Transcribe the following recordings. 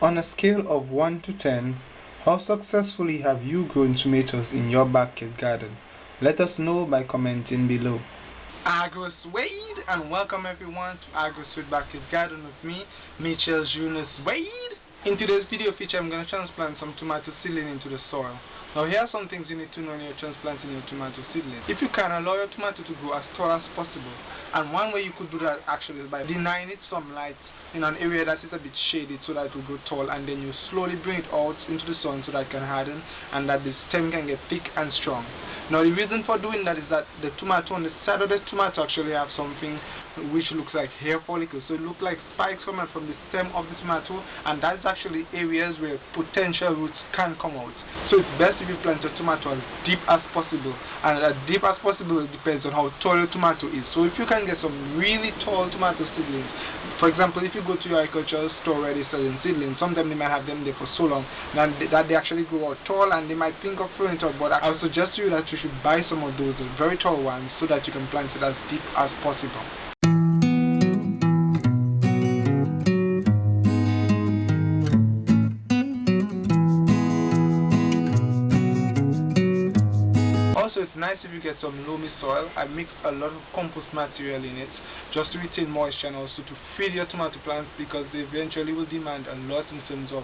On a scale of 1 to 10, how successfully have you grown tomatoes in your backyard garden? Let us know by commenting below. Agrosuede, and welcome everyone to Agrosuede Backyard Gardening with me, Mitchell Jonas Wade. In today's video feature, I'm going to transplant some tomato seedling into the soil. Now here are some things you need to know when you're transplanting your tomato seedling. If you can, allow your tomato to grow as tall as possible. And one way you could do that actually is by denying it some light in an area that is a bit shaded so that it will grow tall, and then you slowly bring it out into the sun so that it can harden and that the stem can get thick and strong. Now the reason for doing that is that the tomato on the side of the tomato actually have something which looks like hair follicles. So it looks like spikes coming from the stem of the tomato, and that's actually areas where potential roots can come out. So it's best if you plant your tomato as deep as possible, and as deep as possible it depends on how tall your tomato is. So if you can get some really tall tomato seedlings, for example, if you go to your agricultural store where they're selling seedlings, sometimes they might have them there for so long that they actually grow out tall, and they might think of throwing it out, but I would suggest to you that you should buy some of those very tall ones so that you can plant it as deep as possible. Also, it's nice if you get some loamy soil. I mix a lot of compost material in it just to retain moisture and also to feed your tomato plants, because they eventually will demand a lot in terms of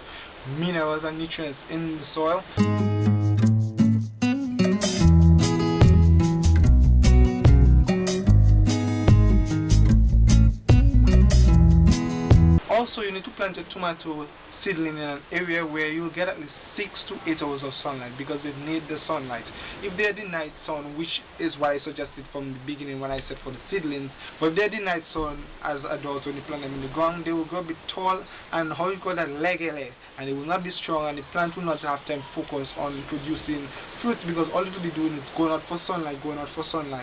minerals and nutrients in the soil. Also, you need to plant a tomato seedling in an area where you'll get at least 6 to 8 hours of sunlight, because they need the sunlight. If they're denied sun, which is why I suggested from the beginning when I said for the seedlings, but if they're denied sun as adults when you plant them in the ground, they will grow a bit tall and how you call that, leggy, and they will not be strong, and the plant will not have time to focus on producing fruits, because all it will be doing is going out for sunlight,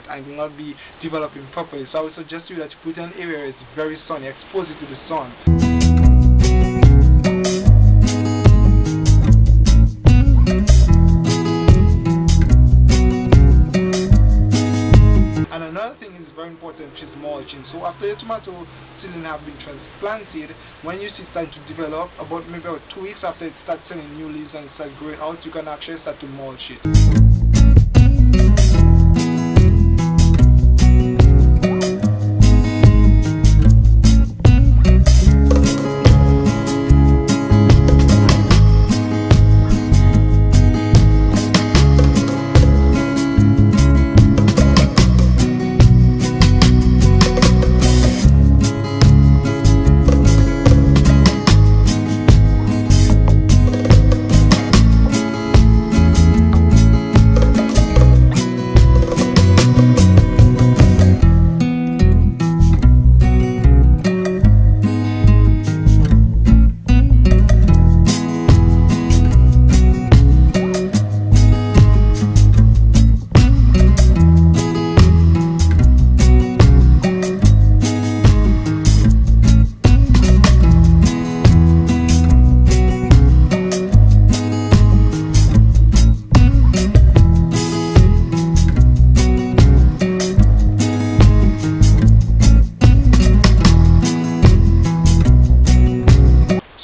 and will not be developing properly. So I would suggest to you that you put it in an area where it's very sunny, expose it to the sun. Another thing is very important, which is mulching. So after your tomato seedling have been transplanted, when you see it start to develop, about maybe 2 weeks after it starts sending new leaves and start growing out, you can actually start to mulch it.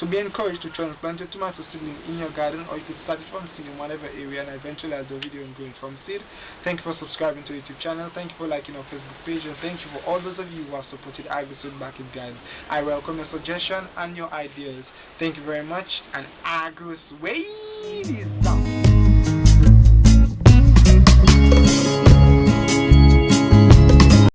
Be encouraged to transplant your tomato seedling in your garden, or you could start it from seed in whatever area, and eventually I'll do a video on growing from seed. Thank you for subscribing to our YouTube channel. Thank you for liking our Facebook page, and thank you for all those of you who have supported Agrosuede Backyard Gardening. I welcome your suggestion and your ideas. Thank you very much, and Agrosuede is out.